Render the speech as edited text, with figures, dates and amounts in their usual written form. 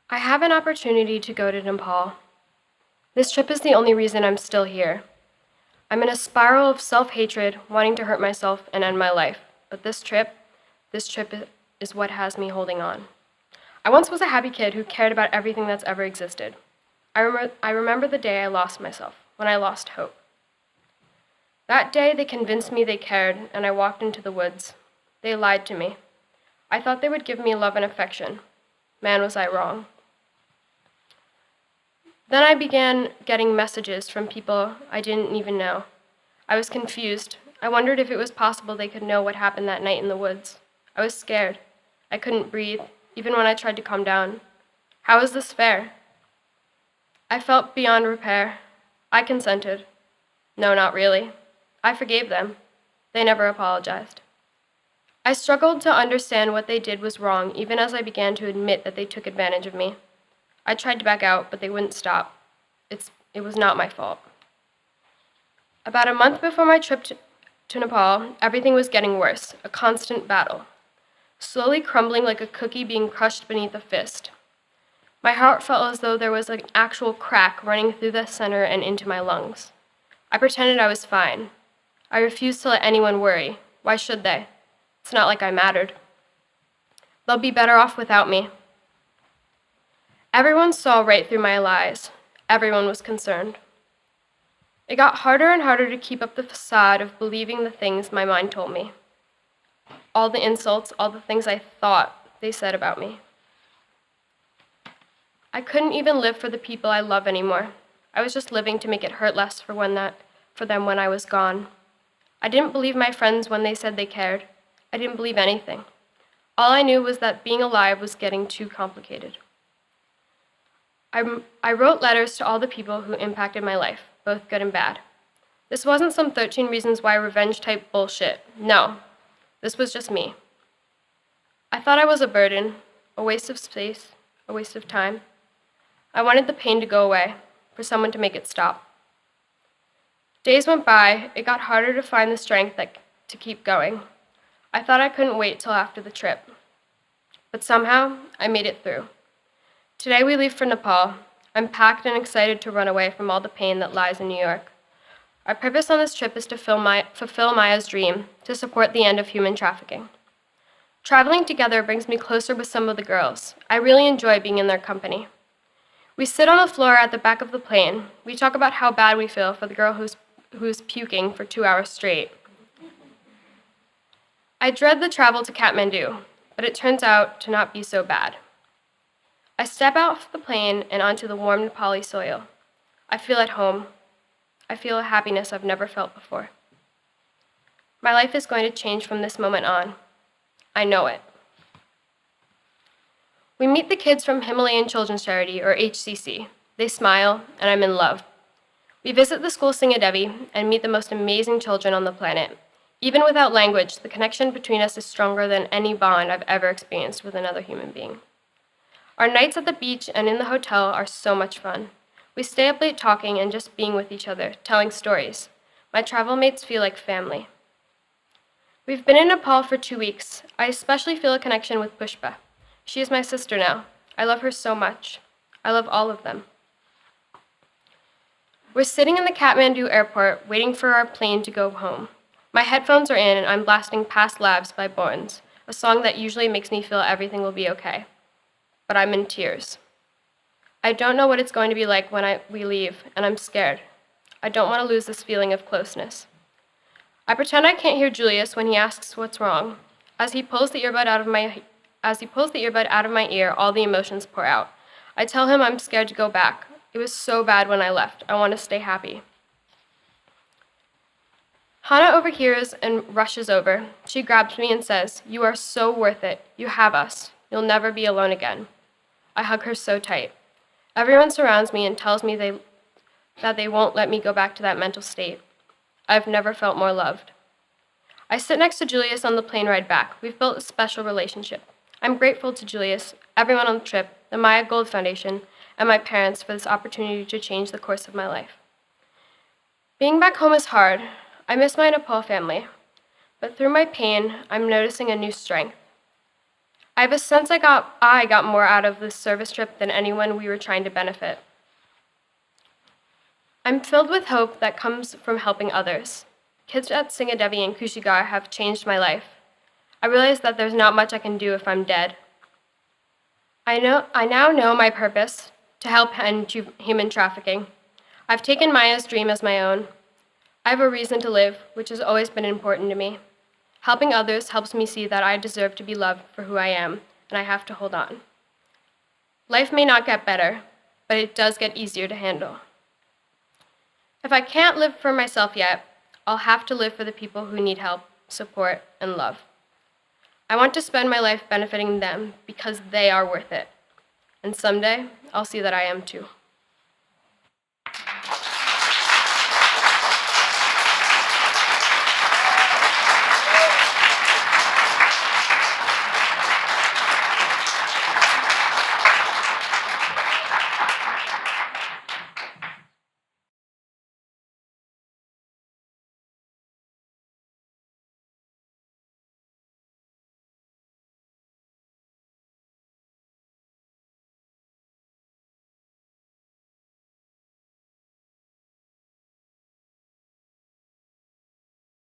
I have an opportunity to go to Nepal. This trip is the only reason I'm still here. I'm in a spiral of self-hatred, wanting to hurt myself and end my life. But this trip is what has me holding on. I once was a happy kid who cared about everything that's ever existed. I remember the day I lost myself, when I lost hope. That day they convinced me they cared, and I walked into the woods. They lied to me. I thought they would give me love and affection. Man, was I wrong. Then I began getting messages from people I didn't even know. I was confused. I wondered if it was possible they could know what happened that night in the woods. I was scared. I couldn't breathe, even when I tried to calm down. How is this fair? I felt beyond repair. I consented. No, not really. I forgave them. They never apologized. I struggled to understand what they did was wrong, even as I began to admit that they took advantage of me. I tried to back out, but they wouldn't stop. It was not my fault. About a month before my trip to Nepal, everything was getting worse, a constant battle. Slowly crumbling like a cookie being crushed beneath a fist. My heart felt as though there was an actual crack running through the center and into my lungs. I pretended I was fine. I refused to let anyone worry. Why should they? It's not like I mattered. They'll be better off without me. Everyone saw right through my lies. Everyone was concerned. It got harder and harder to keep up the facade of believing the things my mind told me. All the insults, all the things I thought they said about me. I couldn't even live for the people I love anymore. I was just living to make it hurt less for them when I was gone. I didn't believe my friends when they said they cared. I didn't believe anything. All I knew was that being alive was getting too complicated. I wrote letters to all the people who impacted my life, both good and bad. This wasn't some 13 Reasons Why revenge type bullshit. No, this was just me. I thought I was a burden, a waste of space, a waste of time. I wanted the pain to go away, for someone to make it stop. Days went by. It got harder to find the strength to keep going. I thought I couldn't wait till after the trip. But somehow, I made it through. Today we leave for Nepal. I'm packed and excited to run away from all the pain that lies in New York. Our purpose on this trip is to fulfill Maya's dream, to support the end of human trafficking. Traveling together brings me closer with some of the girls. I really enjoy being in their company. We sit on the floor at the back of the plane. We talk about how bad we feel for the girl who's puking for 2 hours straight. I dread the travel to Kathmandu, but it turns out to not be so bad. I step off the plane and onto the warm Nepali soil. I feel at home. I feel a happiness I've never felt before. My life is going to change from this moment on. I know it. We meet the kids from Himalayan Children's Charity, or HCC. They smile, and I'm in love. We visit the school Singadevi and meet the most amazing children on the planet. Even without language, the connection between us is stronger than any bond I've ever experienced with another human being. Our nights at the beach and in the hotel are so much fun. We stay up late talking and just being with each other, telling stories. My travel mates feel like family. We've been in Nepal for 2 weeks. I especially feel a connection with Pushpa. She is my sister now. I love her so much. I love all of them. We're sitting in the Kathmandu airport, waiting for our plane to go home. My headphones are in and I'm blasting Past Labs by Bones, a song that usually makes me feel everything will be okay. But I'm in tears. I don't know what it's going to be like when we leave, and I'm scared. I don't want to lose this feeling of closeness. I pretend I can't hear Julius when he asks what's wrong. As he pulls the earbud out of my ear, all the emotions pour out. I tell him I'm scared to go back. It was so bad when I left. I want to stay happy. Hannah overhears and rushes over. She grabs me and says, "You are so worth it. You have us. You'll never be alone again." I hug her so tight. Everyone surrounds me and tells me that they won't let me go back to that mental state. I've never felt more loved. I sit next to Julius on the plane ride back. We've built a special relationship. I'm grateful to Julius, everyone on the trip, the Maya Gold Foundation, and my parents for this opportunity to change the course of my life. Being back home is hard. I miss my Nepal family. But through my pain, I'm noticing a new strength. I have a sense I got more out of this service trip than anyone we were trying to benefit. I'm filled with hope that comes from helping others. Kids at Singadevi and Kushigar have changed my life. I realize that there's not much I can do if I'm dead. I now know my purpose, to help end human trafficking. I've taken Maya's dream as my own. I have a reason to live, which has always been important to me. Helping others helps me see that I deserve to be loved for who I am, and I have to hold on. Life may not get better, but it does get easier to handle. If I can't live for myself yet, I'll have to live for the people who need help, support, and love. I want to spend my life benefiting them because they are worth it. And someday, I'll see that I am too.